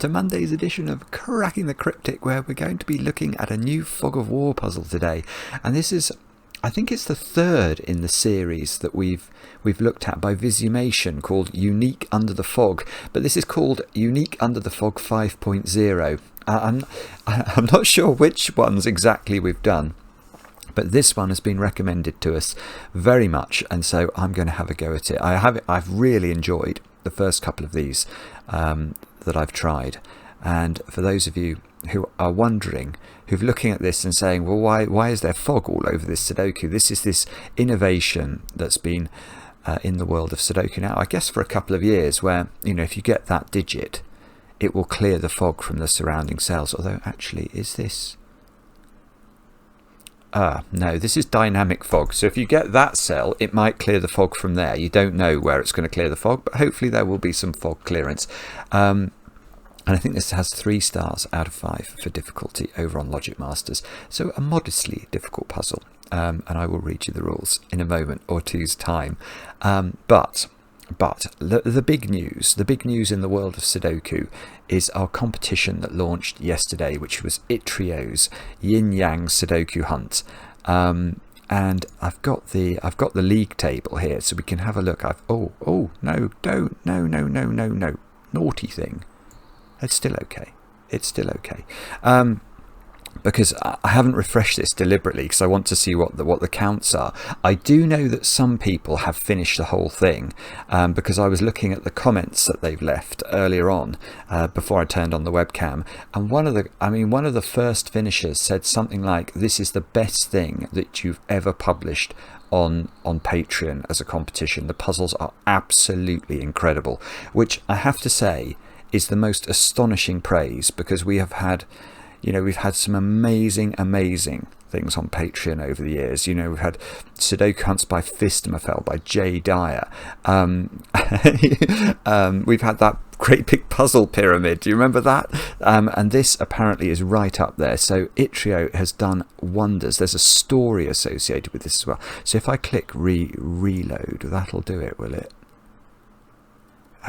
to Monday's edition of Cracking the Cryptic, where we're going to be looking at a new Fog of War puzzle today. And this is, I think it's the third in the series that we've looked at by Visumation, called Unique Under the Fog. But this is called Unique Under the Fog 5.0. I'm not sure which ones exactly we've done, but this one has been recommended to us very much, and so I'm going to have a go at it. I've really enjoyed the first couple of these that I've tried, and for those of you who are wondering, who've looking at this and saying, well, why is there fog all over this Sudoku? This is this innovation that's been in the world of Sudoku now, I guess, for a couple of years, where, you know, if you get that digit, it will clear the fog from the surrounding cells. Although, actually, is this... no, this is dynamic fog. So if you get that cell, it might clear the fog from there. You don't know where it's going to clear the fog, but hopefully there will be some fog clearance. And I think this has 3 stars out of 5 for difficulty over on Logic Masters. So a modestly difficult puzzle. And I will read you the rules in a moment or two's time. But the big news in the world of Sudoku is our competition that launched yesterday, which was Itrio's Yin Yang Sudoku Hunt. And I've got the league table here, so we can have a look. No, naughty thing. It's still okay. Because I haven't refreshed this deliberately because I want to see what the counts are. I do know that some people have finished the whole thing, because I was looking at the comments that they've left earlier on before I turned on the webcam, and one of the first finishers said something like, "This is the best thing that you've ever published on Patreon as a competition. The puzzles are absolutely incredible," which I have to say is the most astonishing praise, because we've had some amazing things on Patreon over the years. You know, we've had Sudoku Hunts by Fistamafel by Jay Dyer. We've had that great big puzzle pyramid. Do you remember that? And this apparently is right up there. So Itrio has done wonders. There's a story associated with this as well. So if I click reload, that'll do it, will it?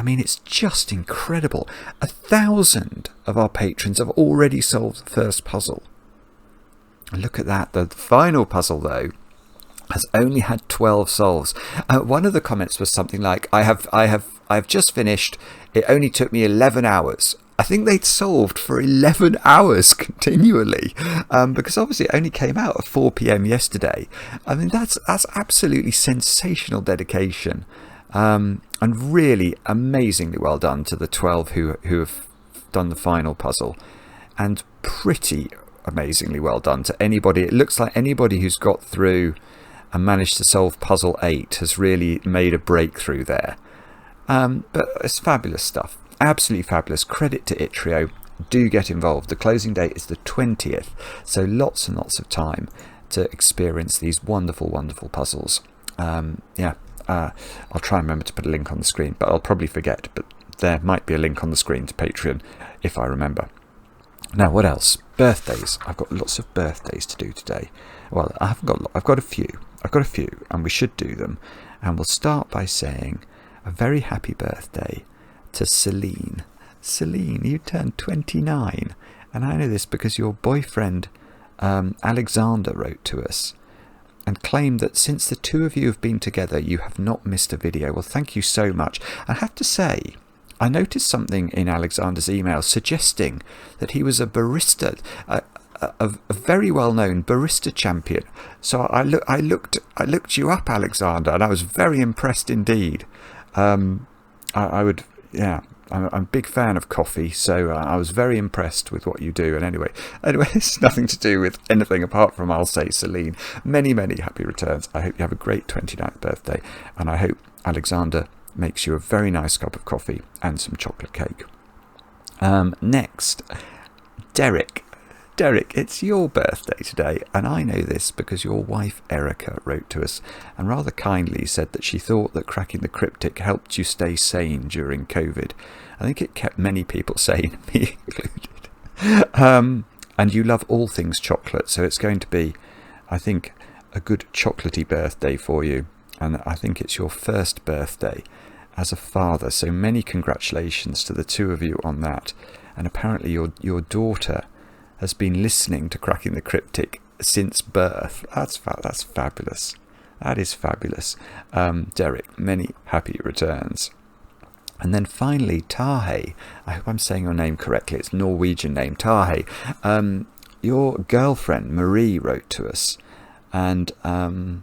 I mean, it's just incredible. 1,000 of our patrons have already solved the first puzzle. Look at that. The final puzzle, though, has only had 12 solves. One of the comments was something like, I've just finished. It only took me 11 hours. I think they'd solved for 11 hours continually, because obviously it only came out at 4 p.m. yesterday. I mean, that's absolutely sensational dedication. And really amazingly well done to the 12 who have done the final puzzle, and pretty amazingly well done to anybody. It looks like anybody who's got through and managed to solve puzzle 8 has really made a breakthrough there. But it's fabulous stuff, absolutely fabulous. Credit to Itrio. Do get involved. The closing date is the 20th, so lots and lots of time to experience these wonderful puzzles. I'll try and remember to put a link on the screen, but I'll probably forget. But there might be a link on the screen to Patreon if I remember. Now, what else? Birthdays. I've got lots of birthdays to do today. Well, I've got a few, and we should do them. And we'll start by saying a very happy birthday to Celine. Celine, you turned 29, and I know this because your boyfriend Alexander wrote to us and claimed that since the two of you have been together, you have not missed a video. Well, thank you so much. I have to say, I noticed something in Alexander's email suggesting that he was a barista, a very well-known barista champion. So I looked you up, Alexander, and I was very impressed indeed. I'm a big fan of coffee, so I was very impressed with what you do. And anyway, it's nothing to do with anything apart from, I'll say, Celine, many happy returns. I hope you have a great 29th birthday, and I hope Alexander makes you a very nice cup of coffee and some chocolate cake. Next, Derek, it's your birthday today, and I know this because your wife Erica wrote to us and rather kindly said that she thought that Cracking the Cryptic helped you stay sane during COVID. I think it kept many people sane, me included. And you love all things chocolate, so it's going to be, I think, a good chocolatey birthday for you. And I think it's your first birthday as a father, so many congratulations to the two of you on that. and apparently your daughter has been listening to Cracking the Cryptic since birth. That's fabulous. That is fabulous. Derek, many happy returns. And then finally, Tahe. I hope I'm saying your name correctly. It's a Norwegian name, Tahe. Your girlfriend Marie wrote to us, and I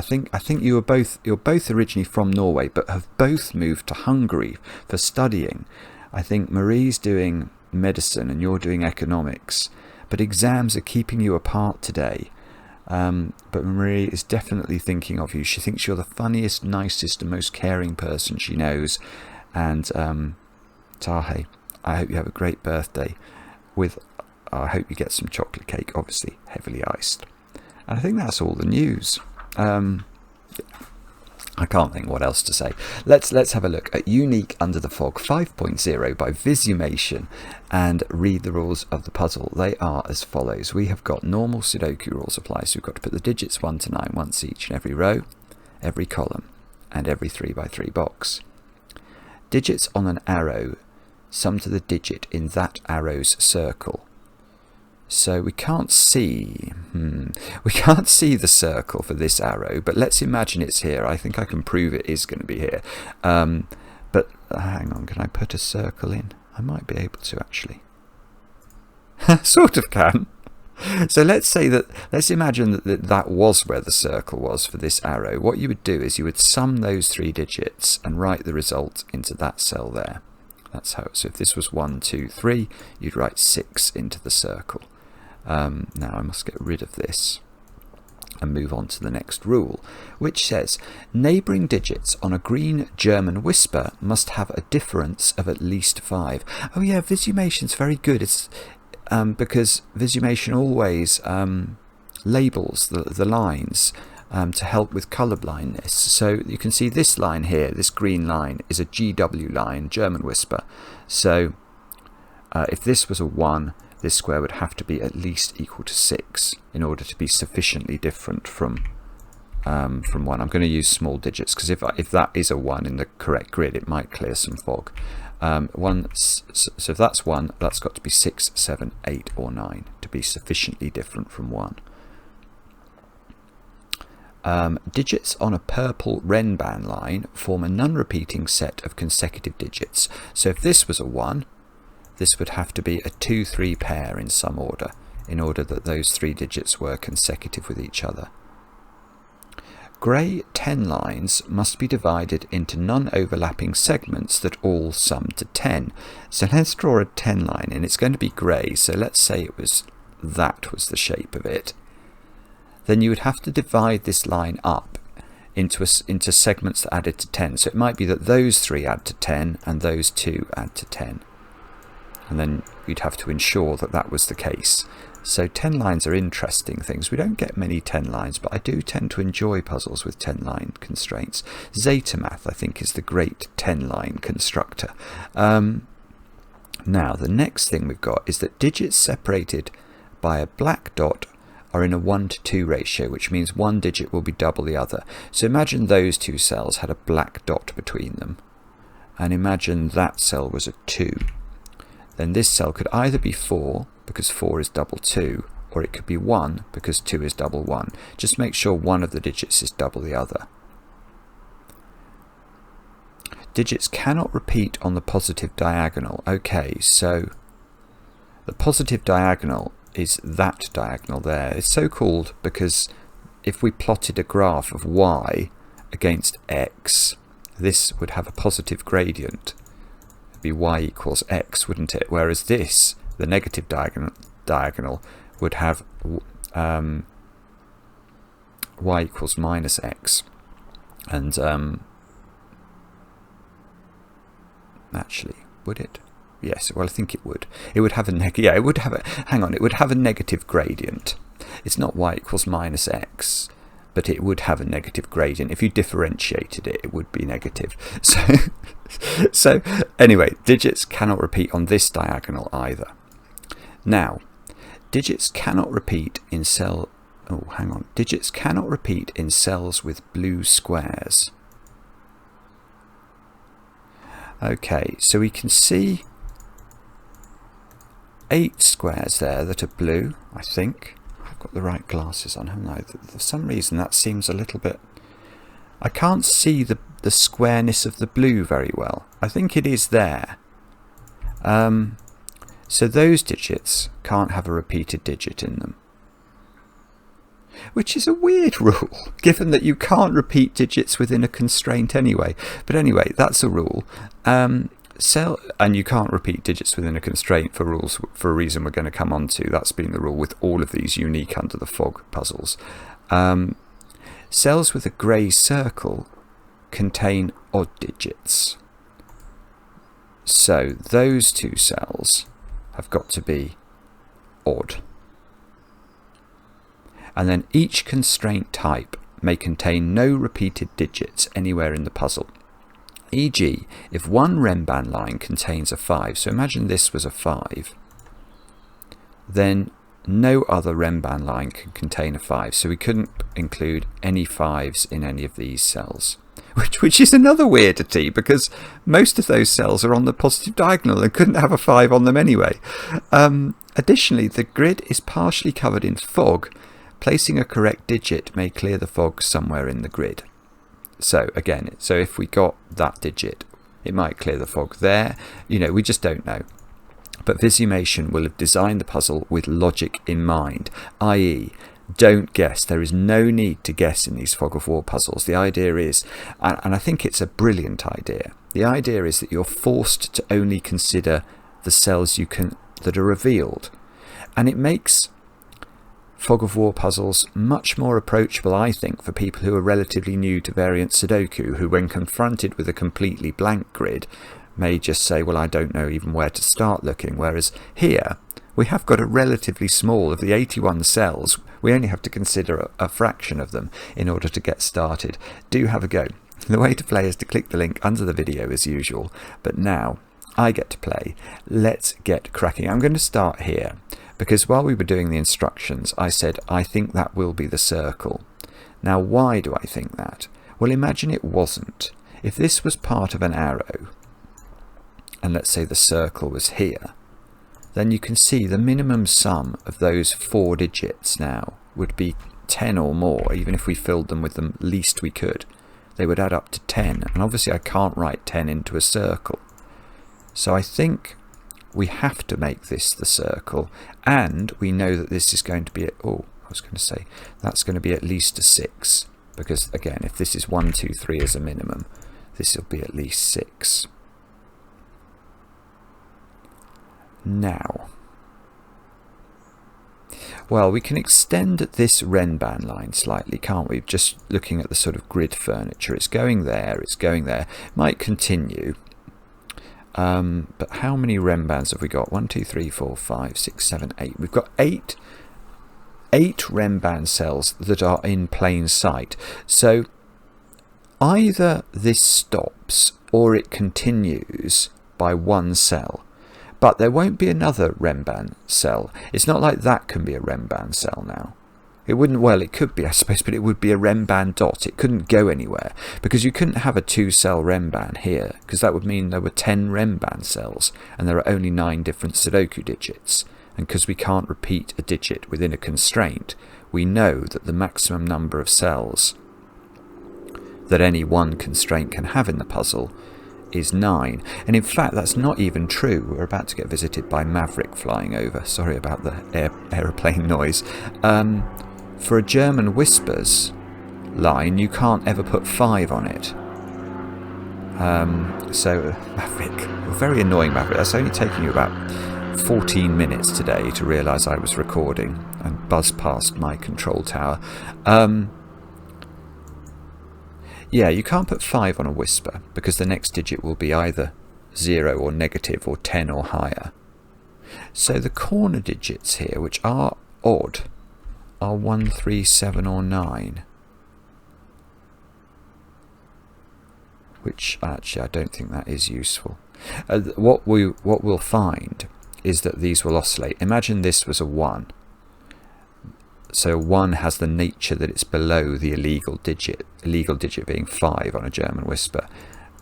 think you're both originally from Norway, but have both moved to Hungary for studying. I think Marie's doing medicine and you're doing economics, but exams are keeping you apart today. But Marie is definitely thinking of you. She thinks you're the funniest, nicest and most caring person she knows. And Tahe, I hope you have a great birthday. I hope you get some chocolate cake, obviously heavily iced. And I think that's all the news. I can't think what else to say. Let's have a look at Unique Under the Fog 5.0 by Visumation and read the rules of the puzzle. They are as follows. We have got normal Sudoku rules apply, so we've got to put the digits 1 to 9 once each in every row, every column, and every 3x3 box. Digits on an arrow sum to the digit in that arrow's circle. So we can't see the circle for this arrow, but let's imagine it's here. I think I can prove it is going to be here. But hang on, can I put a circle in? I might be able to actually. Sort of can. So let's imagine that was where the circle was for this arrow. What you would do is you would sum those 3 digits and write the result into that cell there. That's how. So if this was 1, 2, 3, you'd write 6 into the circle. Now I must get rid of this and move on to the next rule, which says neighbouring digits on a green German whisper must have a difference of at least 5. Oh yeah, Visumation's very good. It's because Visumation always labels the lines to help with colour blindness. So you can see this line here, this green line, is a GW line, German whisper. So if this was a 1, this square would have to be at least equal to 6 in order to be sufficiently different from 1. I'm going to use small digits because if that is a 1 in the correct grid, it might clear some fog. So if that's 1, that's got to be 6, 7, 8 or 9 to be sufficiently different from 1. Digits on a purple Renban line form a non-repeating set of consecutive digits. So if this was a 1, this would have to be a 2-3 pair in some order, in order that those 3 digits were consecutive with each other. Grey 10 lines must be divided into non-overlapping segments that all sum to 10. So let's draw a 10 line, and it's going to be grey, so let's say that was the shape of it. Then you would have to divide this line up into segments that added to 10. So it might be that those 3 add to 10 and those 2 add to 10. And then you'd have to ensure that that was the case. So 10 lines are interesting things. We don't get many 10 lines, but I do tend to enjoy puzzles with 10 line constraints. Zetamath, I think, is the great 10 line constructor. Now, the next thing we've got is that digits separated by a black dot are in a 1-to-2 ratio, which means one digit will be double the other. So imagine those 2 cells had a black dot between them, and imagine that cell was a 2. Then this cell could either be 4, because 4 is double 2, or it could be 1, because 2 is double 1. Just make sure one of the digits is double the other. Digits cannot repeat on the positive diagonal. Okay, so the positive diagonal is that diagonal there. It's so called because if we plotted a graph of y against x, this would have a positive gradient. Be y equals x, wouldn't it? Whereas this, the negative diagonal would have y equals minus x. And actually, would it? Yes, well, I think it would. It would have a it would have a, it would have a negative gradient. It's not y equals minus x, but it would have a negative gradient. If you differentiated it, it would be negative. So anyway, digits cannot repeat on this diagonal either. Now, digits cannot repeat in digits cannot repeat in cells with blue squares. Okay, so we can see 8 squares there that are blue, I think. I've got the right glasses on, haven't I? For some reason that seems a little bit... I can't see the squareness of the blue very well. I think it is there. So those digits can't have a repeated digit in them. Which is a weird rule, given that you can't repeat digits within a constraint anyway. But anyway, that's a rule. And you can't repeat digits within a constraint for a reason we're going to come on to. That's been the rule with all of these unique under the fog puzzles. Cells with a grey circle contain odd digits. So those two cells have got to be odd. And then each constraint type may contain no repeated digits anywhere in the puzzle. E.g., if one Renban line contains a 5, so imagine this was a 5, then no other Renban line can contain a 5, so we couldn't include any 5s in any of these cells. Which is another weirdity, because most of those cells are on the positive diagonal and couldn't have a 5 on them anyway. Additionally, the grid is partially covered in fog. Placing a correct digit may clear the fog somewhere in the grid. So again, if we got that digit, it might clear the fog there. We just don't know. But Visumation will have designed the puzzle with logic in mind, i.e., don't guess. There is no need to guess in these fog of war puzzles. The idea is, and I think it's a brilliant idea, the idea is that you're forced to only consider the cells that are revealed. And it makes fog of war puzzles much more approachable, I think, for people who are relatively new to variant Sudoku, who when confronted with a completely blank grid may just say, well, I don't know even where to start looking. Whereas here we have got a relatively small, of the 81 cells, we only have to consider a fraction of them in order to get started. Do have a go. The way to play is to click the link under the video as usual, but now I get to play. Let's get cracking. I'm going to start here, because while we were doing the instructions, I said, I think that will be the circle. Now, why do I think that? Well, imagine it wasn't. If this was part of an arrow, and let's say the circle was here, then you can see the minimum sum of those 4 digits now would be 10 or more. Even if we filled them with the least we could, they would add up to 10. And obviously I can't write 10 into a circle. So I think we have to make this the circle, and we know that this is going to be that's going to be at least a 6, because again, if this is 1, 2, 3 as a minimum, this will be at least 6. Now, well, we can extend this Renban line slightly, can't we? Just looking at the sort of grid furniture, it's going there, it might continue. But how many Renbans have we got? 1, 2, 3, 4, 5, 6, 7, 8. We've got 8 Renban cells that are in plain sight. So either this stops or it continues by 1 cell. But there won't be another Renban cell. It's not like that can be a Renban cell now. It wouldn't, well, it could be, I suppose, but it would be a Renban dot. It couldn't go anywhere, because you couldn't have a 2-cell Renban here, because that would mean there were 10 Renban cells, and there are only 9 different Sudoku digits. And because we can't repeat a digit within a constraint, we know that the maximum number of cells that any one constraint can have in the puzzle is 9. And in fact, that's not even true. We're about to get visited by Maverick flying over. Sorry about the aeroplane noise. For a German Whispers line, you can't ever put 5 on it. So Maverick, very annoying Maverick. That's only taking you about 14 minutes today to realise I was recording and buzz past my control tower. Yeah, you can't put 5 on a Whisper, because the next digit will be either 0 or negative or 10 or higher. So the corner digits here, which are odd, are 1, 3, 7 or 9. Which actually I don't think that is useful. What we'll find is that these will oscillate. Imagine this was a 1. So 1 has the nature that it's below the illegal digit being 5 on a German Whisper.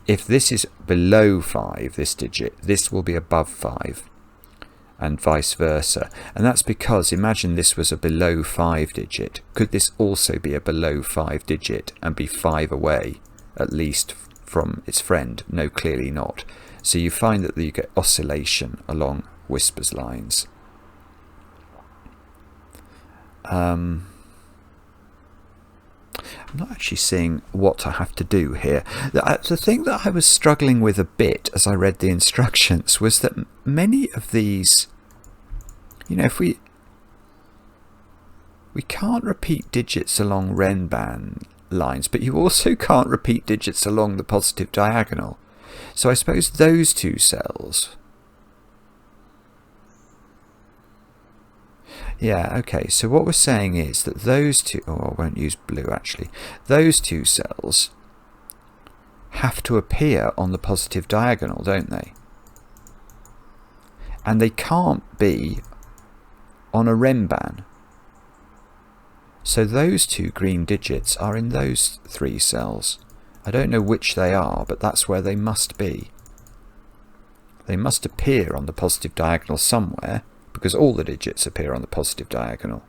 If this is below 5, this digit, this will be above 5. and vice versa. And that's because, imagine this was a below 5 digit. Could this also be a below 5 digit and be 5 away, at least, from its friend? No, clearly not. So you find that you get oscillation along whispers lines. I'm not actually seeing what I have to do here. The thing that I was struggling with a bit as I read the instructions was that many of these, you know, if we can't repeat digits along Renban lines, but you also can't repeat digits along the positive diagonal. So I suppose those two cells. Yeah, okay, so what we're saying is that those two, oh, I won't use blue actually, those two cells have to appear on the positive diagonal, don't they? And they can't be on a Renban. So those two green digits are in those 3 cells. I don't know which they are, but that's where they must be. They must appear on the positive diagonal somewhere, because all the digits appear on the positive diagonal.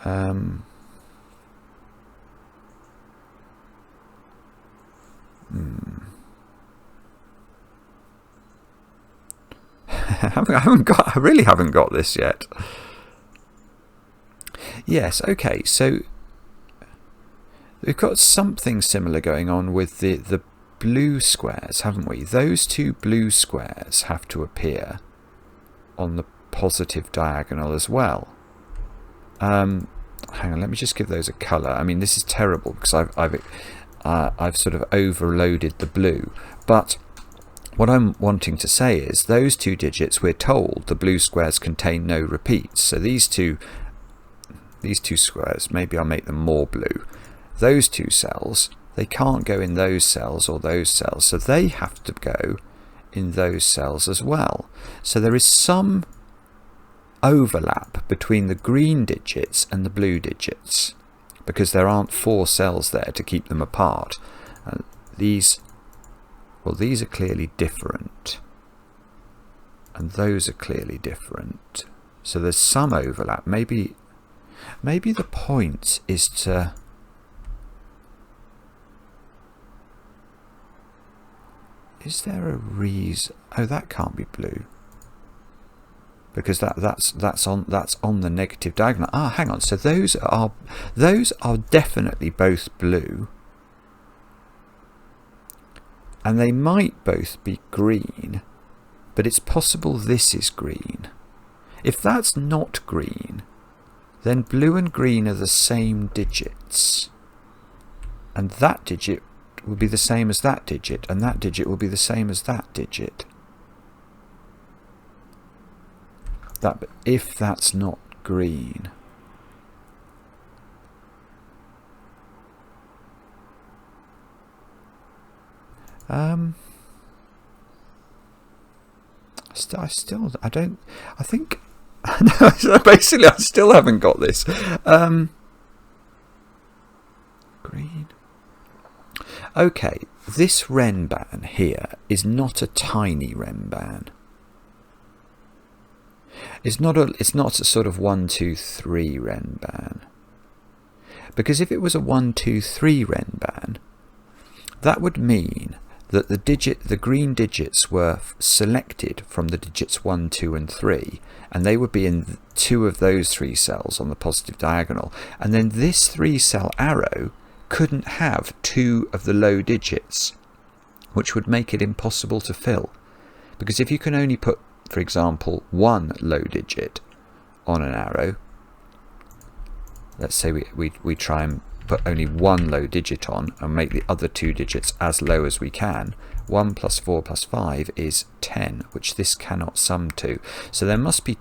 I really haven't got this yet. Yes, okay, so we've got something similar going on with the blue squares, haven't we? Those two blue squares have to appear on the positive diagonal as well. Hang on, let me just give those a colour. I mean, this is terrible because I've sort of overloaded the blue. But what I'm wanting to say is those two digits, we're told the blue squares contain no repeats. So these two squares, maybe I'll make them more blue. Those two cells, they can't go in those cells or those cells, so they have to go in those cells as well. So there is some overlap between the green digits and the blue digits, because there aren't 4 cells there to keep them apart. These are clearly different, and those are clearly different. So there's some overlap. Maybe the point is to... Is there a reason? Oh, that can't be blue, because that's on the negative diagonal. Ah, hang on. So those are definitely both blue, and they might both be green, but it's possible this is green. If that's not green, then blue and green are the same digits, and that digit will be the same as that digit, and that digit will be the same as that digit. If that's not green. I think no, basically I still haven't got this. Green. Okay, this Renban here is not a tiny Renban. It's not a sort of 1, 2, 3 Renban. Because if it was a 1, 2, 3 Renban, that would mean that the green digits were selected from the digits 1, 2 and 3, and they would be in 2 of those 3 cells on the positive diagonal, and then this 3 cell arrow couldn't have 2 of the low digits, which would make it impossible to fill. Because if you can only put, for example, 1 low digit on an arrow, let's say we try and put only 1 low digit on and make the other 2 digits as low as we can, 1 plus 4 plus 5 is 10, which this cannot sum to. So there must be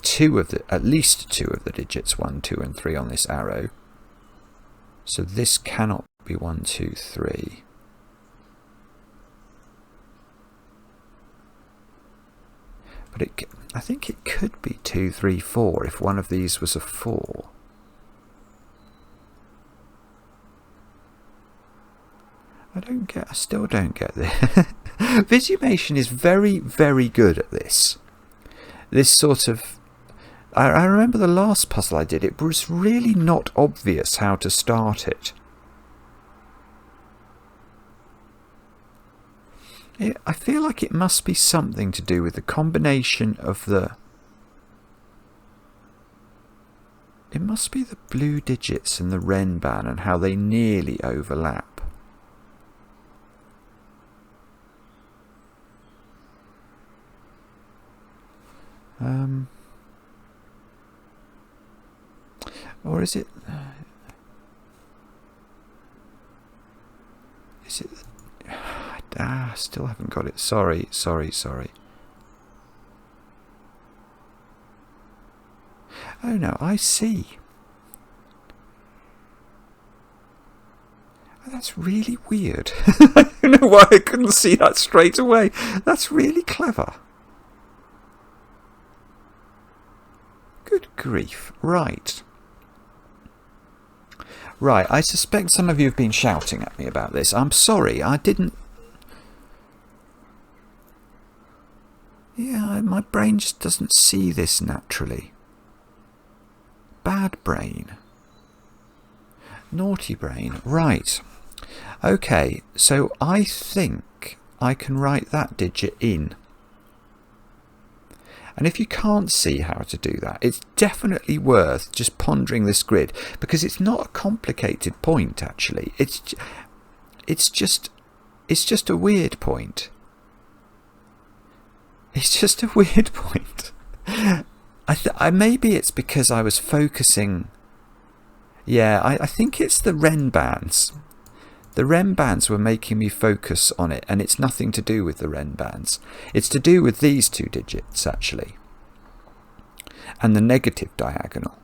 at least 2 of the digits 1, 2 and 3 on this arrow. So this cannot be 1, 2, 3. But I think it could be 2, 3, 4 if one of these was a 4. I still don't get this. Visumation is very, very good at this. This sort of... I remember the last puzzle I did, it was really not obvious how to start it. I feel like it must be something to do with the combination of the... It must be the blue digits and the Renban and how they nearly overlap. Or is it... Is it... still haven't got it. Sorry. Oh no, I see. Oh, that's really weird. I don't know why I couldn't see that straight away. That's really clever. Good grief. Right. Right, I suspect some of you have been shouting at me about this. I'm sorry, I didn't... Yeah, my brain just doesn't see this naturally. Bad brain. Naughty brain. Right. Okay, so I think I can write that digit in. And if you can't see how to do that, it's definitely worth just pondering this grid, because it's not a complicated point actually. It's just a weird point. It's just a weird point. Maybe it's because I was focusing. Yeah, I think it's the Renbans. The Renbans were making me focus on it, and it's nothing to do with the Renbans. It's to do with these two digits, actually. And the negative diagonal.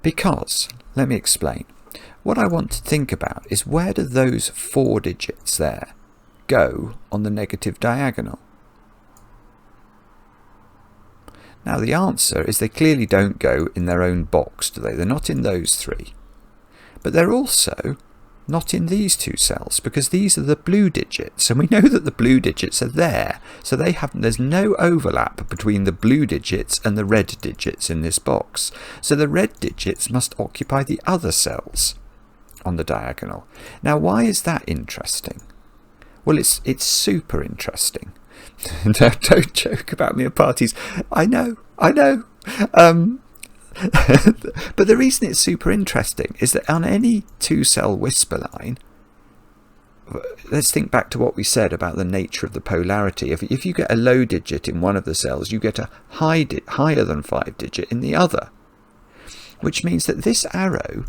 Because, let me explain. What I want to think about is, where do those 4 digits there go on the negative diagonal? Now the answer is they clearly don't go in their own box, do they? They're not in those 3. But they're also not in these 2 cells, because these are the blue digits, and we know that the blue digits are there, so there's no overlap between the blue digits and the red digits in this box. So the red digits must occupy the other cells on the diagonal. Now why is that interesting? Well, it's super interesting. Don't joke about me at parties. I know. But the reason it's super interesting is that on any 2-cell whisper line, let's think back to what we said about the nature of the polarity. If you get a low digit in one of the cells, you get a higher than 5 digit in the other, which means that this arrow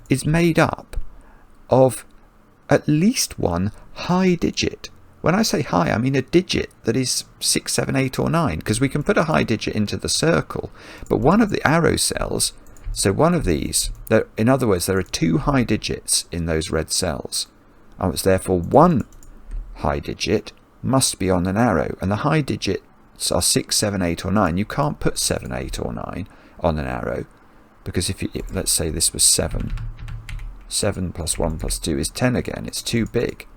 is made up of at least one high digit. When I say high, I mean a digit that is 6, 7, 8 or 9, because we can put a high digit into the circle, but one of the arrow cells, so one of these, in other words, there are 2 high digits in those red cells, and it's therefore one high digit must be on an arrow, and the high digits are 6, 7, 8 or 9. You can't put 7, 8 or 9 on an arrow, because let's say this was 7 plus 1 plus 2 is 10 again, it's too big.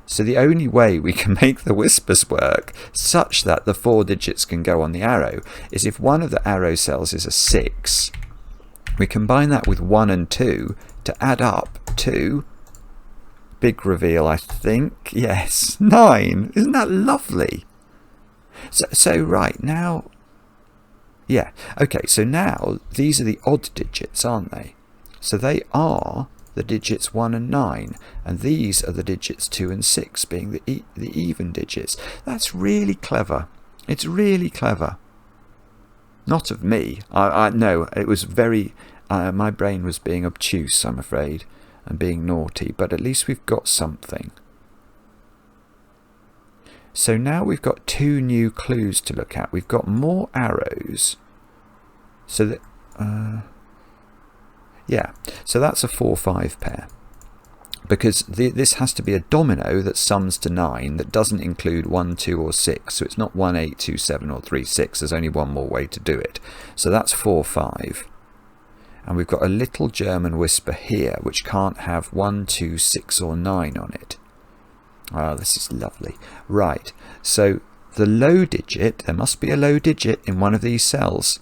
So the only way we can make the whispers work such that the 4 digits can go on the arrow is if one of the arrow cells is a 6. We combine that with 1 and 2 to add up to, big reveal I think, yes, 9. Isn't that lovely? So right now, yeah, okay, so now these are the odd digits, aren't they? So they are the digits 1 and 9, and these are the digits 2 and 6 being the even digits. That's really clever. It's really clever. Not of me. No, it was very... my brain was being obtuse, I'm afraid, and being naughty, but at least we've got something. So now we've got 2 new clues to look at. We've got more arrows. So that... yeah, so that's a 4-5 pair, because this has to be a domino that sums to 9 that doesn't include 1, 2 or 6, so it's not 1, 8, 2, 7 or 3, 6. There's only one more way to do it. So that's 4, 5. And we've got a little German whisper here which can't have 1, 2, 6 or 9 on it. Oh, this is lovely. Right, so the low digit, there must be a low digit in one of these cells.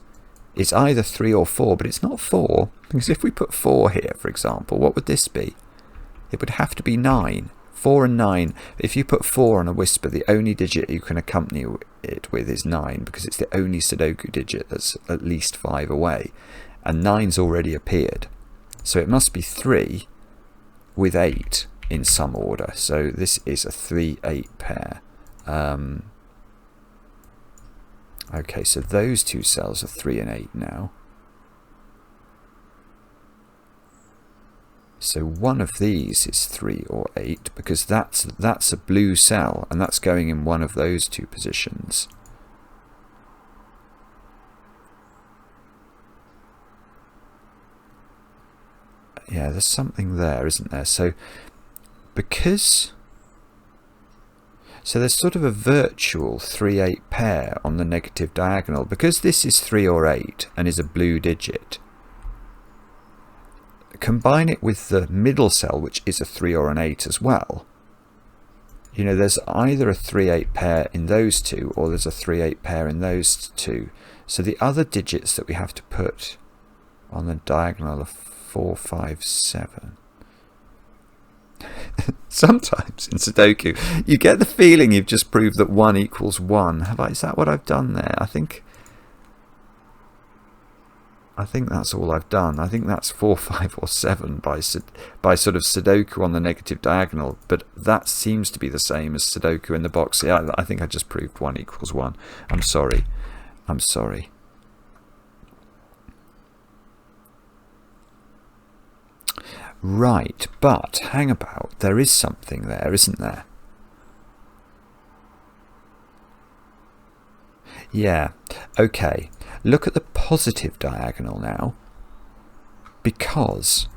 It's either 3 or 4, but it's not 4, because if we put 4 here, for example, what would this be? It would have to be 9. 4 and 9. If you put 4 on a whisper, the only digit you can accompany it with is 9, because it's the only Sudoku digit that's at least 5 away. And 9's already appeared. So it must be 3 with 8 in some order. So this is a 3-8 pair. Okay, so those two cells are 3 and 8 now. So one of these is 3 or 8, because that's a blue cell, and that's going in one of those two positions. Yeah, there's something there, isn't there? So there's sort of a virtual 3-8 pair on the negative diagonal. Because this is 3 or 8 and is a blue digit, combine it with the middle cell, which is a 3 or an 8 as well. You know, there's either a 3-8 pair in those two, or there's a 3-8 pair in those two. So the other digits that we have to put on the diagonal are 4, 5, 7. Sometimes in Sudoku you get the feeling you've just proved that 1 equals 1. Is that what I've done there? I think that's all I've done. I think that's 4, 5 or 7 by sort of Sudoku on the negative diagonal, but that seems to be the same as Sudoku in the box. Yeah, I think I just proved 1 equals 1. I'm sorry. Right, but hang about, there is something there, isn't there? Yeah, okay. Look at the positive diagonal now, because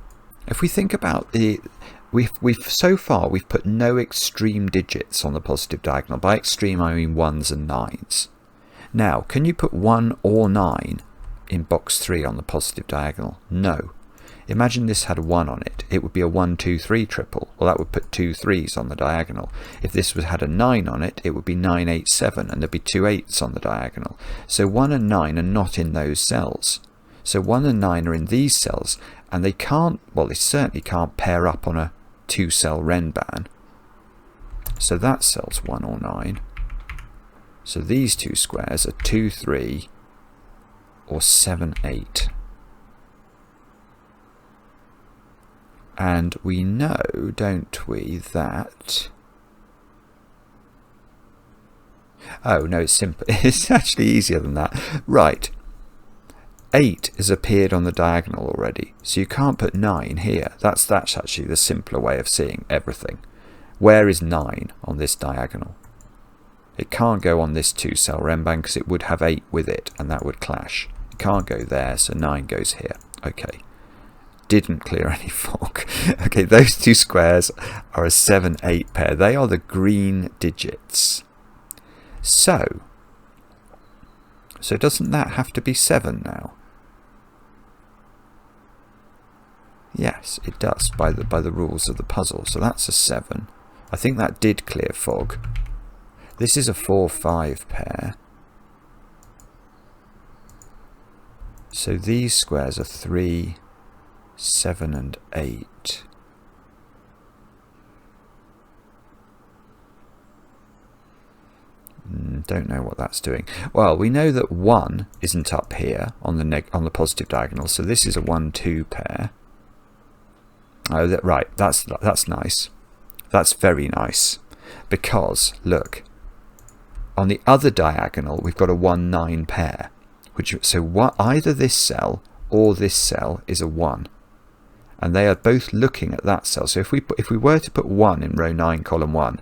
if we think about we've so far we've put no extreme digits on the positive diagonal. By extreme I mean 1s and 9s. Now, can you put 1 or 9 in box 3 on the positive diagonal? No. Imagine this had a 1 on it. It would be a 1, 2, 3 triple. Well, that would put 2 3s on the diagonal. If this had a 9 on it, it would be 9, 8, 7, and there'd be 2 8s on the diagonal. So 1 and 9 are not in those cells. So 1 and 9 are in these cells, and they can't, well, they certainly can't pair up on a 2-cell Renban. So that cell's 1 or 9. So these two squares are 2, 3, or 7, 8. And we know, don't we, that... Oh, no, it's simple. It's actually easier than that. Right. 8 has appeared on the diagonal already, so you can't put 9 here. That's actually the simpler way of seeing everything. Where is 9 on this diagonal? It can't go on this 2-cell Renban because it would have 8 with it, and that would clash. It can't go there, so 9 goes here. Okay. Didn't clear any fog. Okay, those two squares are a 7, 8 pair. They are the green digits. So doesn't that have to be 7 now? Yes, it does by the rules of the puzzle. So that's a 7. I think that did clear fog. This is a 4, 5 pair. So these squares are 3, 7 and 8. Don't know what that's doing. Well, we know that 1 isn't up here on the positive diagonal, so this is a 1, 2 pair. Oh, right. That's nice. That's very nice, because look, on the other diagonal we've got a 1, 9 pair, either this cell or this cell is a 1. And they are both looking at that cell. So if we were to put 1 in row 9, column 1,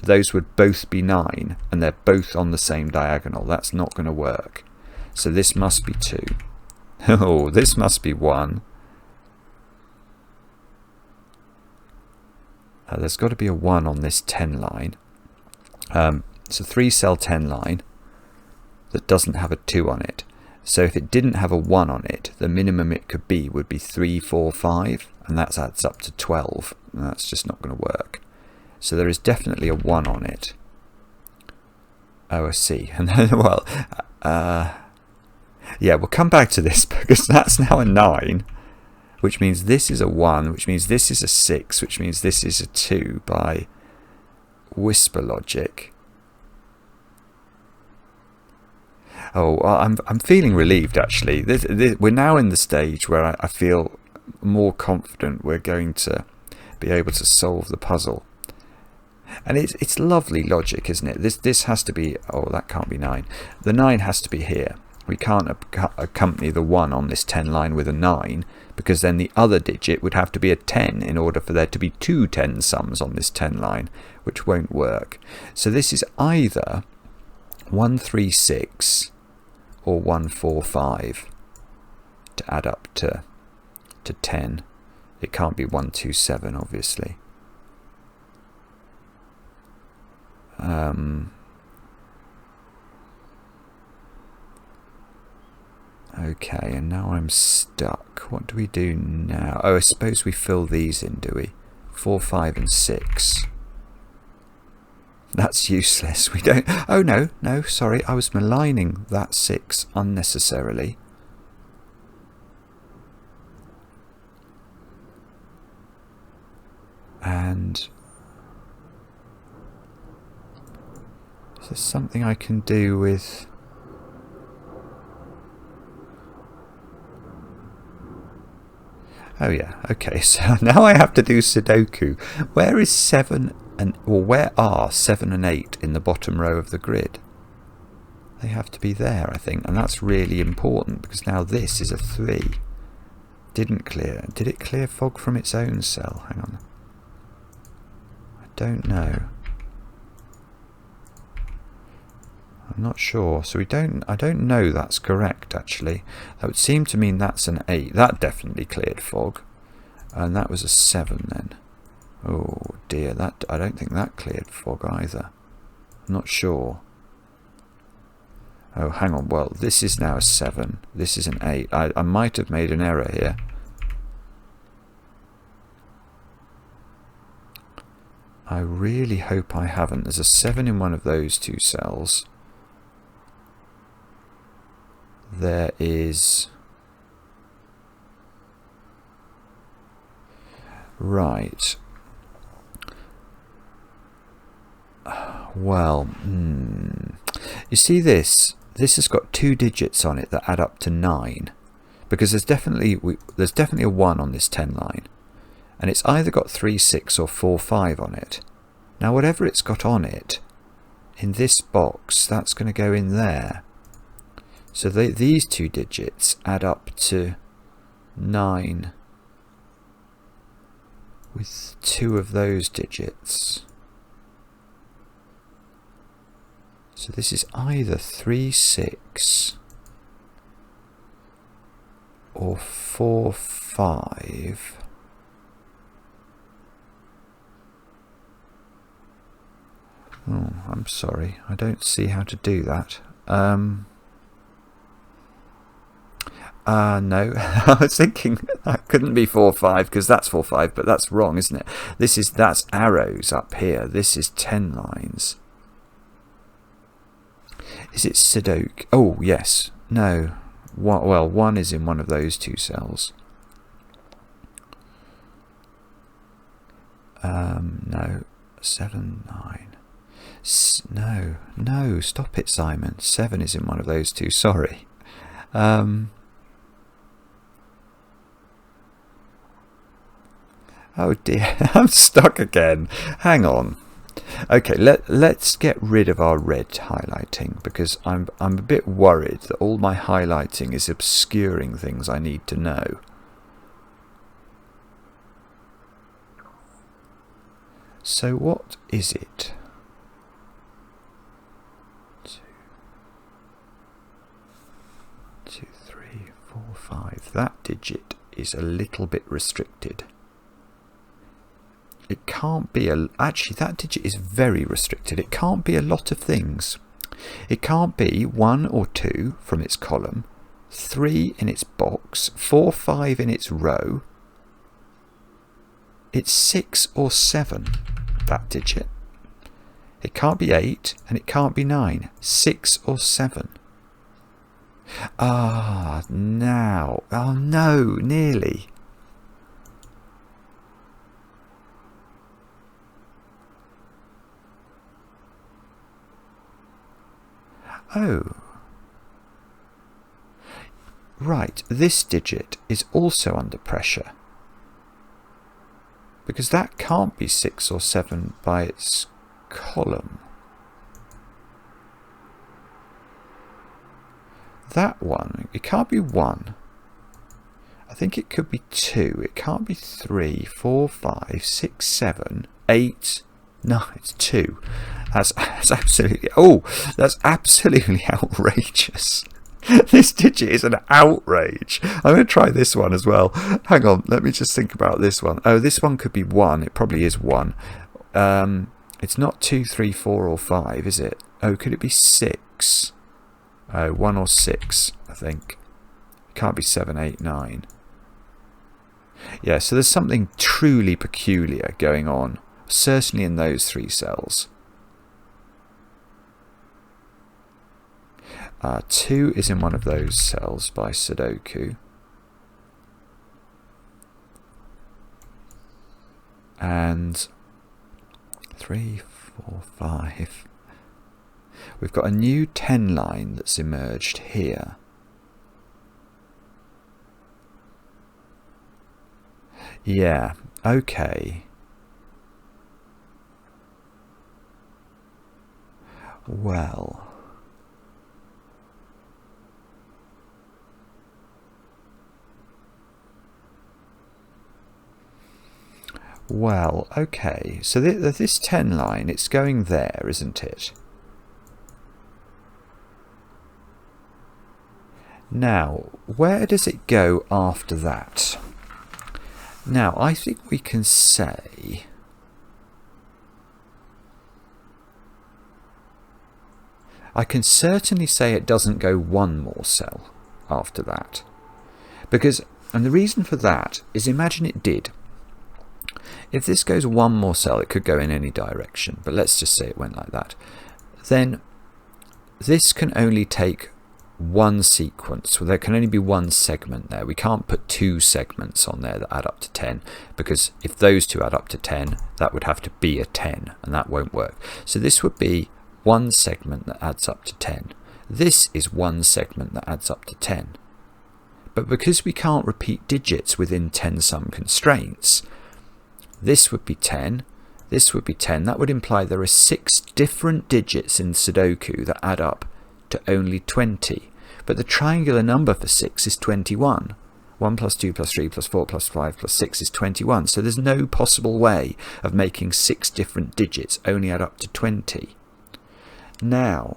those would both be 9, and they're both on the same diagonal. That's not going to work. So this must be 2. Oh, this must be 1. There's got to be a 1 on this 10 line. It's a 3-cell 10 line that doesn't have a 2 on it. So if it didn't have a 1 on it, the minimum it could be would be 3, 4, 5, and that adds up to 12. And that's just not going to work. So there is definitely a 1 on it. Oh, I see. And then, well, yeah, we'll come back to this because that's now a 9, which means this is a 1, which means this is a 6, which means this is a 2 by whisper logic. Oh, well, I'm feeling relieved, actually. We're now in the stage where I feel more confident we're going to be able to solve the puzzle. And it's lovely logic, isn't it? This has to be... Oh, that can't be 9. The 9 has to be here. We can't accompany the 1 on this 10 line with a 9, because then the other digit would have to be a 10 in order for there to be 2 10 sums on this 10 line, which won't work. So this is either 136 or 145 to add up to 10. It can't be 127, obviously. Okay, and now I'm stuck. What do we do now? Oh, I suppose we fill these in, do we? 4, 5 and 6. That's useless. We don't... Oh, no, sorry. I was maligning that 6 unnecessarily. And... is there something I can do with... Oh yeah, okay, so now I have to do Sudoku. Where is 7 and... or where are 7 and 8 in the bottom row of the grid? They have to be there, I think, and that's really important because now this is a 3. Didn't clear. Did it clear fog from its own cell? Hang on. I don't know. I'm not sure. So I don't know that's correct, actually. That would seem to mean that's an 8. That definitely cleared fog. And that was a 7 then. Oh dear, I don't think that cleared fog either. I'm not sure. Oh, hang on. Well, this is now a 7. This is an 8. I might have made an error here. I really hope I haven't. There's a 7 in one of those 2 cells. There is... Right. Well, you see this? This has got 2 digits on it that add up to 9. Because there's definitely a 1 on this 10 line. And it's either got 3, 6 or 4, 5 on it. Now whatever it's got on it, in this box, that's going to go in there. So these 2 digits add up to 9 with 2 of those digits. So this is either 3, 6 or 4, 5. Oh, I'm sorry. I don't see how to do that. No, I was thinking that couldn't be 4, 5 because that's 4, 5, but that's wrong, isn't it? That's arrows up here. This is 10 lines. Is it Sudoku? Oh, yes. No. Well, 1 is in one of those 2 cells. No. 7, 9. No, stop it, Simon. 7 is in one of those 2. Sorry. Oh dear, I'm stuck again. Hang on. Okay, let's get rid of our red highlighting because I'm a bit worried that all my highlighting is obscuring things I need to know. So what is it? 2, 3, 4, 5. That digit is a little bit restricted. It can't be actually that digit is very restricted. It can't be a lot of things. It can't be 1 or 2 from its column, 3 in its box, 4, 5 in its row. It's 6 or 7. that digit. It can't be 8 and it can't be 9. 6 or 7. Ah, now. Oh no, nearly. Oh. Right, this digit is also under pressure. Because that can't be 6 or 7 by its column. That one, it can't be 1. I think it could be 2. It can't be 3, 4, 5, 6, 7, 8. No, it's 2. That's absolutely... Oh, that's absolutely outrageous. This digit is an outrage. I'm going to try this one as well. Hang on, let me just think about this one. Oh, this one could be 1. It probably is 1. It's not 2, 3, 4 or 5, is it? Oh, could it be 6? Oh, 1 or 6, I think. It can't be 7, 8, 9. Yeah, so there's something truly peculiar going on, certainly in those 3 cells. 2 is in one of those cells by Sudoku. And 3, 4, 5. We've got a new 10 line that's emerged here. Yeah, okay. Well... Well, okay, so this 10 line, it's going there, isn't it? Now, where does it go after that? Now, I think we can say... I can certainly say it doesn't go one more cell after that. Because, and the reason for that is, imagine it did. If this goes one more cell, it could go in any direction, but let's just say it went like that. Then this can only take one sequence. Well, there can only be one segment there. We can't put 2 segments on there that add up to 10, because if those 2 add up to 10, that would have to be a 10, and that won't work. So this would be one segment that adds up to 10. This is one segment that adds up to 10. But because we can't repeat digits within 10 sum constraints, this would be 10, this would be 10. That would imply there are 6 different digits in Sudoku that add up to only 20. But the triangular number for 6 is 21. 1 plus 2 plus 3 plus 4 plus 5 plus 6 is 21. So there's no possible way of making 6 different digits only add up to 20. Now,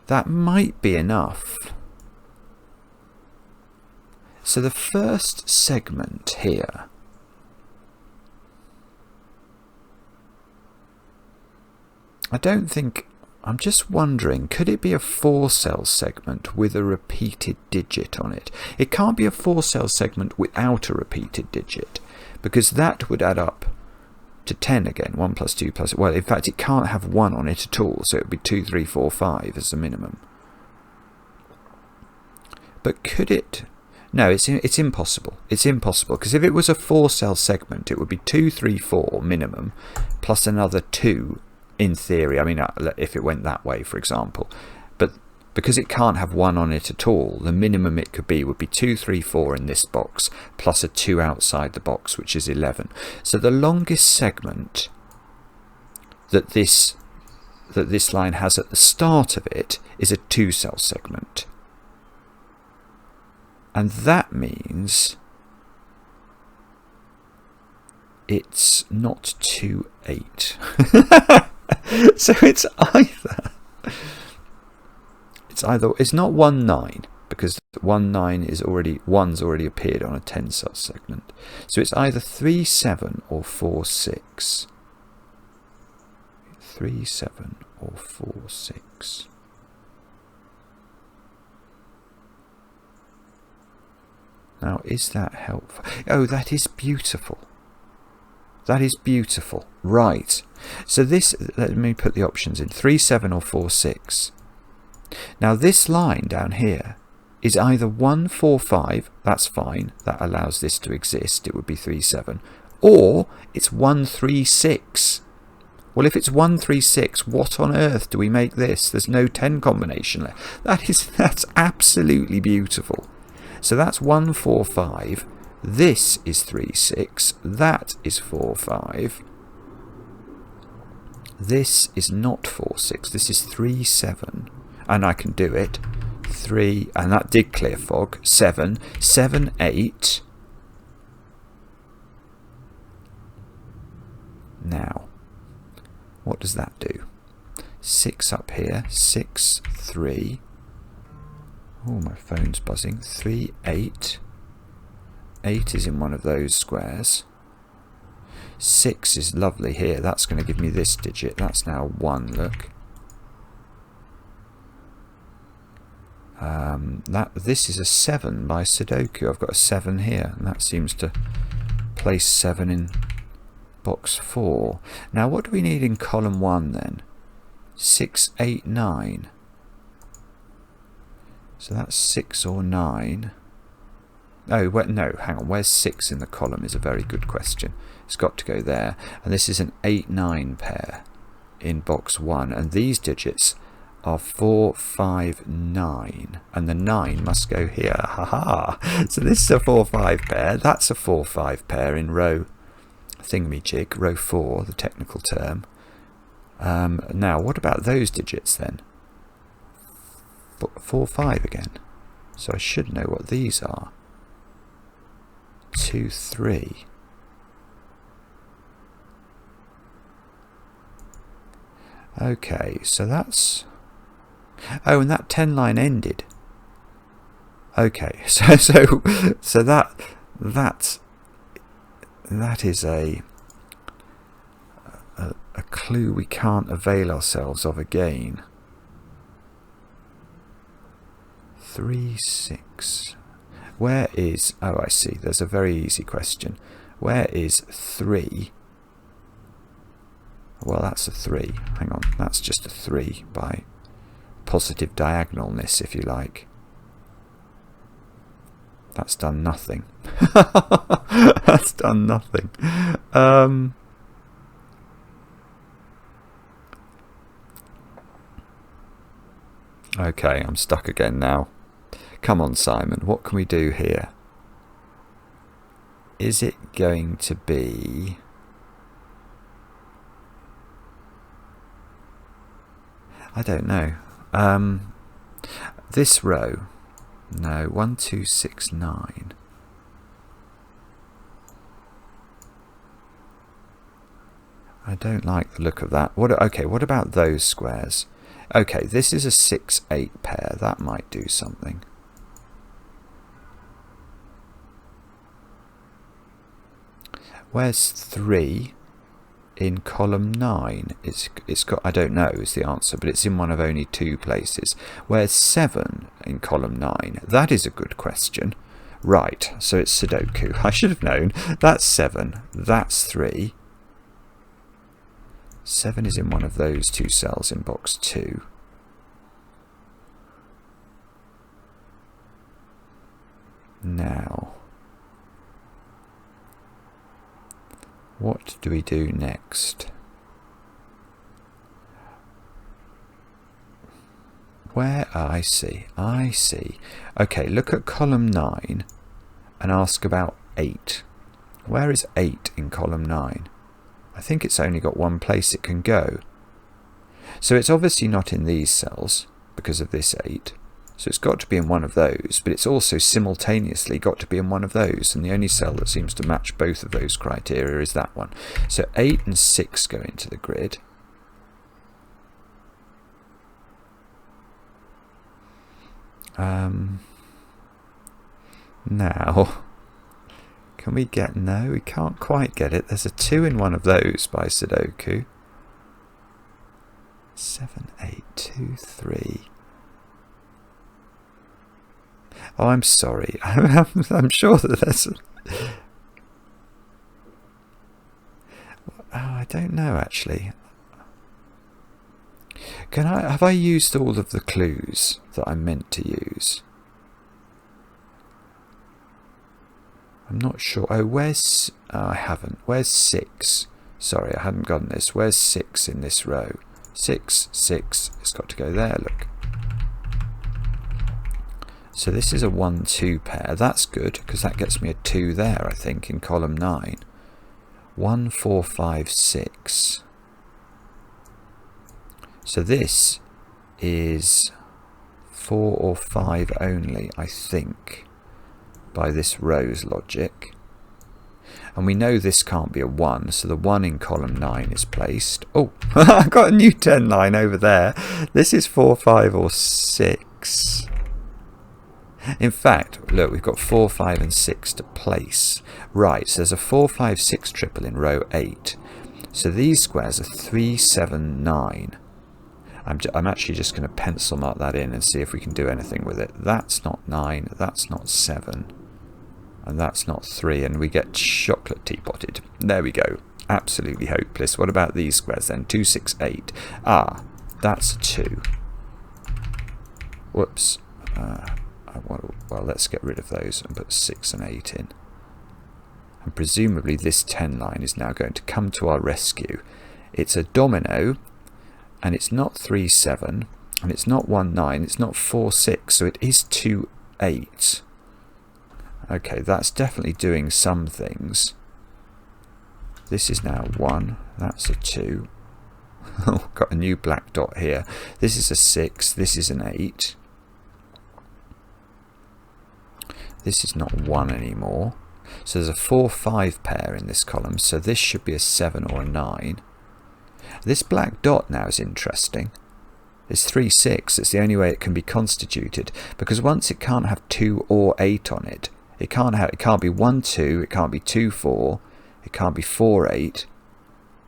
that might be enough. So the first segment here, I don't think, I'm just wondering, could it be a 4-cell segment with a repeated digit on it? It can't be a 4-cell segment without a repeated digit, because that would add up to 10 again. 1 plus 2 plus, well, in fact, it can't have 1 on it at all, so it would be 2, 3, 4, 5 as the minimum. But could it? No, it's impossible. It's impossible, because if it was a 4-cell segment, it would be 2, 3, 4 minimum, plus another 2 in theory. I mean, if it went that way, for example. But because it can't have 1 on it at all, the minimum it could be would be 2, 3, 4 in this box, plus a 2 outside the box, which is 11. So the longest segment that this line has at the start of it is a 2-cell segment. And that means it's not 2, 8. So it's not 1, 9, because 1, 9 is one's already appeared on a 10-cell segment. So it's either 3, 7 or 4, 6. 3, 7 or 4, 6. Now, is that helpful? Oh, that is beautiful. That is beautiful. Right. So this, let me put the options in. 3, 7 or 4, 6. Now this line down here is either 1, 4, 5. That's fine. That allows this to exist. It would be 3, 7. Or it's 1, 3, 6. Well, if it's 1, 3, 6, what on earth do we make this? There's no 10 combination left. That's absolutely beautiful. So that's 1, 4, 5. This is 3, 6. That is 4, 5. This is not 4, 6. This is 3, 7. And I can do it. 3, and that did clear fog. 7, 7, 8. Now, what does that do? 6 up here. 6, 3. Oh, my phone's buzzing. 3, 8. 8 is in one of those squares. 6 is lovely here. That's going to give me this digit. That's now 1, look. This is a 7 by Sudoku. I've got a 7 here, and that seems to place 7 in box 4. Now, what do we need in column 1 then? 6, 8, 9. So that's 6 or 9. Oh, no, hang on. Where's 6 in the column is a very good question. It's got to go there. And this is an 8, 9 pair in box 1. And these digits are 4, 5, 9. And the 9 must go here. Ha-ha! So this is a 4, 5 pair. That's a 4, 5 pair in row thingamajig, row 4, the technical term. Now, what about those digits then? 4, 5 again. So I should know what these are. 2, 3. Okay, so that's... Oh, and that 10 line ended. Okay, so that is a clue we can't avail ourselves of again. 3, 6. Where is... Oh, I see. There's a very easy question. Where is 3? Well, that's a 3. Hang on. That's just a 3 by positive diagonalness, if you like. That's done nothing. That's done nothing. Okay, I'm stuck again now. Come on, Simon, what can we do here? Is it going to be... I don't know. This row. No, 1, 2, 6, 9. I don't like the look of that. Okay, what about those squares? Okay, this is a 6, 8 pair. That might do something. Where's 3 in column 9? It's got, I don't know is the answer, but it's in one of only 2 places. Where's 7 in column 9? That is a good question. Right, so it's Sudoku. I should have known. That's 7. That's 3. 7 is in one of those 2 cells in box 2. Now, what do we do next? Where? I see. Okay, look at column 9 and ask about 8. Where is 8 in column 9? I think it's only got one place it can go. So it's obviously not in these cells because of this 8. So it's got to be in one of those, but it's also simultaneously got to be in one of those, and the only cell that seems to match both of those criteria is that one. So 8 and 6 go into the grid. Now, can we get... No, we can't quite get it. There's a 2 in one of those by Sudoku. 7, 8, 2, 3... Oh, I'm sorry. I'm sure that there's... don't know actually. Have I used all of the clues that I meant to use? I'm not sure. Oh, where's... I haven't. Where's 6? Sorry, I hadn't gotten this. Where's 6 in this row? 6, 6. It's got to go there, look. So this is a 1, 2 pair. That's good, because that gets me a 2 there, I think, in column 9. 1, 4, 5, 6. So this is 4 or 5 only, I think, by this row's logic. And we know this can't be a 1, so the 1 in column 9 is placed. Oh, I got a new 10 line over there. This is 4, 5 or 6. In fact, look, we've got 4, 5 and 6 to place. Right, so there's a 4, 5, 6 triple in row 8. So these squares are 3, 7, 9. I'm actually just going to pencil mark that in and see if we can do anything with it. That's not 9, that's not 7, and that's not 3, and we get chocolate teapotted. There we go. Absolutely hopeless. What about these squares then? 2, 6, 8. Ah, that's a 2. Whoops. Well, let's get rid of those and put 6 and 8 in. And presumably this 10 line is now going to come to our rescue. It's a domino, and it's not 3, 7, and it's not 1, 9, it's not 4, 6, so it is 2, 8. Okay, that's definitely doing some things. This is now 1, that's a 2. Oh, got a new black dot here. This is a 6, this is an 8. This is not 1 anymore. So there's a 4, 5 pair in this column, so this should be a 7 or a 9. This black dot now is interesting. It's 3, 6. It's the only way it can be constituted, because once it can't have 2 or 8 on it, it can't be 1, 2, it can't be 2, 4, it can't be 4, 8.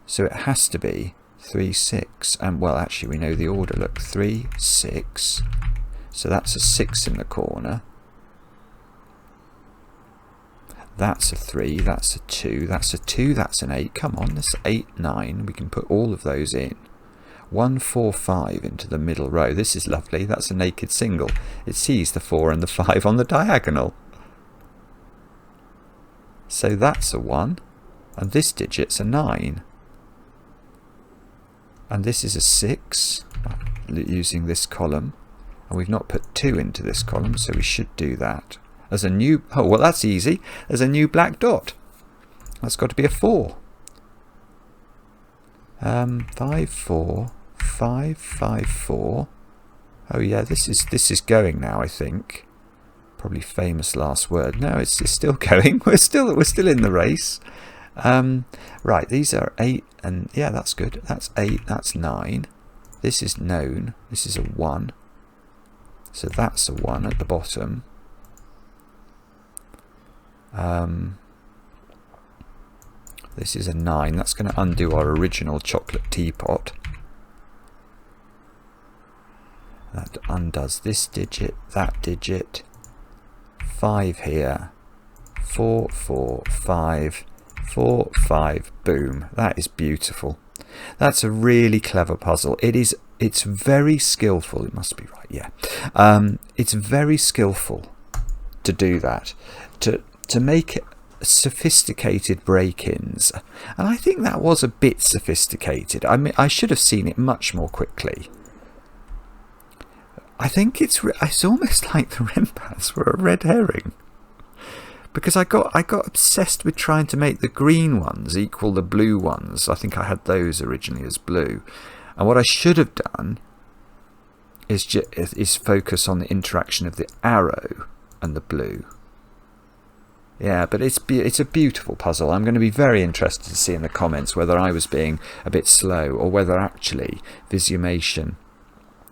So it has to be 3, 6. And well, actually we know the order. Look, 3, 6. So that's a 6 in the corner. That's a 3, that's a 2, that's a 2, that's an 8. Come on, that's 8, 9. We can put all of those in. 1, 4, 5 into the middle row. This is lovely. That's a naked single. It sees the 4 and the 5 on the diagonal. So that's a 1. And this digit's a 9. And this is a 6, using this column. And we've not put 2 into this column, so we should do that. There's a new... Oh, well, that's easy. There's a new black dot. That's got to be a 4. 5, 4, 5, 5, 4. Oh, yeah, this is going now, I think. Probably famous last word. No, it's still going. We're still in the race. Right, these are 8, and yeah, that's good. That's 8, that's 9. This is known. This is a 1. So that's a 1 at the bottom. This is a 9. That's going to undo our original chocolate teapot. That undoes this digit, that digit. 5 here. 4, 4, 5. 4, 5. Boom. That is beautiful. That's a really clever puzzle. It's very skillful. It must be right, yeah. It's very skillful to do that. To make it sophisticated break-ins, and I think that was a bit sophisticated. I mean, I should have seen it much more quickly. I think it's almost like the Renbans were a red herring, because I got obsessed with trying to make the green ones equal the blue ones. I think I had those originally as blue, and what I should have done is focus on the interaction of the arrow and the blue. Yeah, but it's a beautiful puzzle. I'm going to be very interested to see in the comments whether I was being a bit slow or whether actually Visumation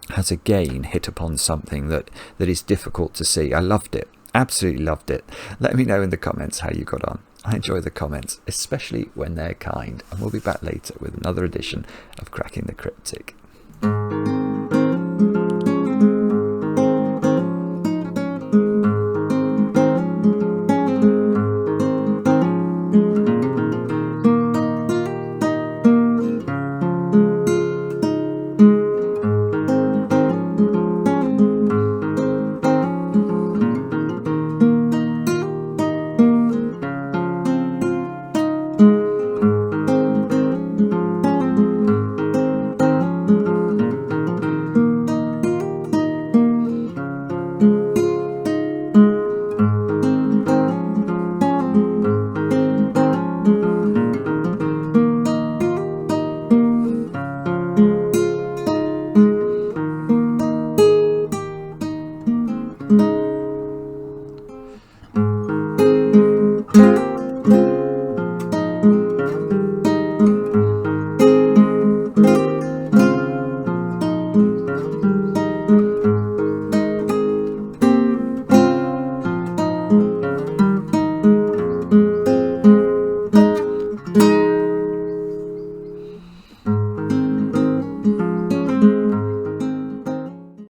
has again hit upon something that is difficult to see. I loved it. Absolutely loved it. Let me know in the comments how you got on. I enjoy the comments, especially when they're kind. And we'll be back later with another edition of Cracking the Cryptic.